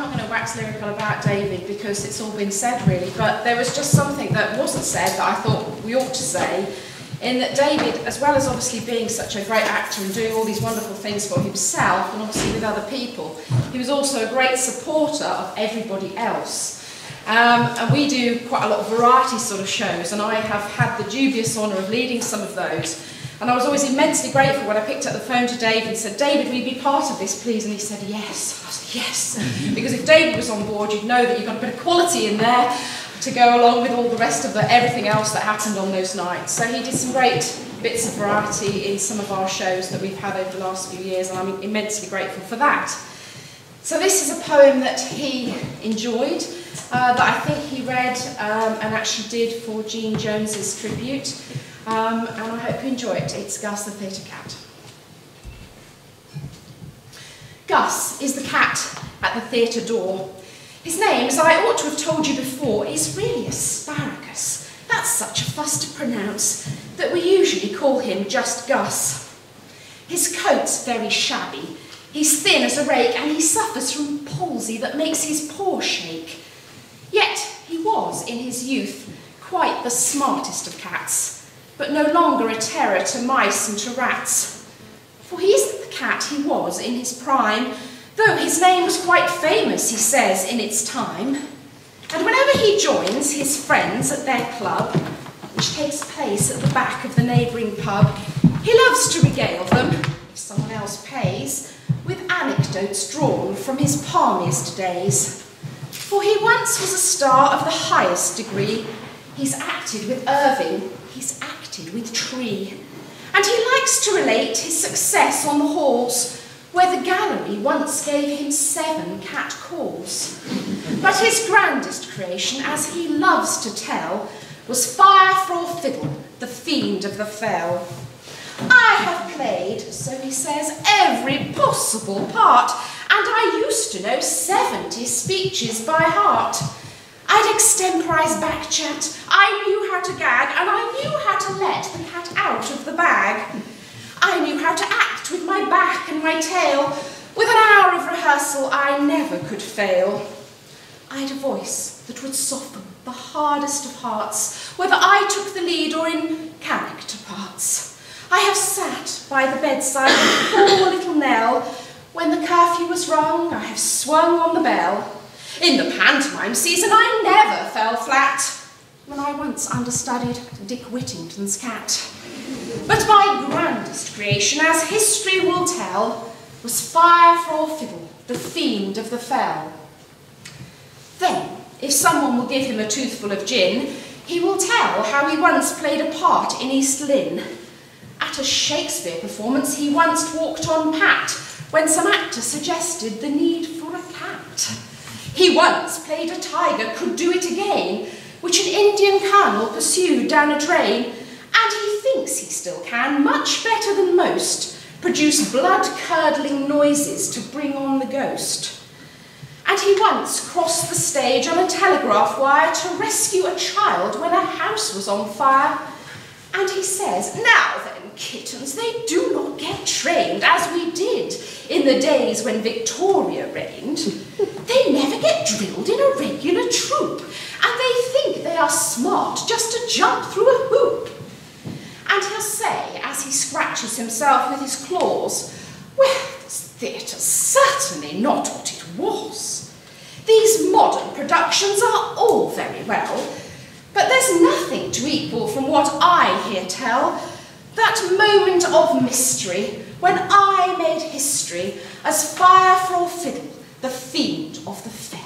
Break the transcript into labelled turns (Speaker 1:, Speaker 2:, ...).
Speaker 1: not going to wax lyrical about David because it's all been said really, but there was just something that wasn't said that I thought we ought to say, in that David, as well as obviously being such a great actor and doing all these wonderful things for himself and obviously with other people, he was also a great supporter of everybody else. And we do quite a lot of variety sort of shows, and I have had the dubious honour of leading some of those. And I was always immensely grateful when I picked up the phone to David and said, David, will you be part of this, please? And he said, yes. I said, yes. Because if David was on board, you'd know that you've got a bit of quality in there to go along with all the rest of everything else that happened on those nights. So he did some great bits of variety in some of our shows that we've had over the last few years, and I'm immensely grateful for that. So this is a poem that he enjoyed, that I think he read and actually did for Jean Jones's tribute. And I hope you enjoy it. It's Gus the Theatre Cat. Gus is the cat at the theatre door. His name, as I ought to have told you before, is really Asparagus. That's such a fuss to pronounce that we usually call him just Gus. His coat's very shabby. He's thin as a rake and he suffers from palsy that makes his paw shake. Yet he was, in his youth, quite the smartest of cats, but no longer a terror to mice and to rats. For he isn't the cat he was in his prime, though his name was quite famous, he says, in its time. And whenever he joins his friends at their club, which takes place at the back of the neighbouring pub, he loves to regale them, if someone else pays, with anecdotes drawn from his palmiest days. For he once was a star of the highest degree. He's acted with Irving, he's acted with Tree. And he likes to relate his success on the halls, where the gallery once gave him 7 cat calls. But his grandest creation, as he loves to tell, was Fire for Fiddle, the fiend of the fell. I have played, so he says, every possible part, and I used to know 70 speeches by heart. I'd extemporise back chat, I knew how to gag, and I knew how to let the cat out of the bag. I knew how to act with my back and my tail. With an hour of rehearsal, I never could fail. I'd a voice that would soften the hardest of hearts, whether I took the lead or in character parts. I have sat by the bedside of poor little Nell. When the curfew was rung, I have swung on the bell. In the pantomime season, I never fell flat when I once understudied Dick Whittington's cat. But my grandest creation, as history will tell, was Fire for Fiddle, the fiend of the fell. Then, if someone will give him a toothful of gin, he will tell how he once played a part in East Lynne. At a Shakespeare performance, he once walked on Pat when some actor suggested the need for a cat. He once played a tiger, could do it again, which an Indian colonel pursued down a drain, and he thinks he still can, much better than most, produce blood-curdling noises to bring on the ghost. And he once crossed the stage on a telegraph wire to rescue a child when a house was on fire. And he says, now then, kittens, they do not get trained as we did in the days when Victoria reigned. They never get drilled in a regular troop, and they think they are smart just to jump through a hoop. And he'll say, as he scratches himself with his claws, well, this theatre's certainly not what it was. These modern productions are all very well, but there's nothing to equal from what I here tell, that moment of mystery when I made history as Fire for Fiddle, the fiend of the fell.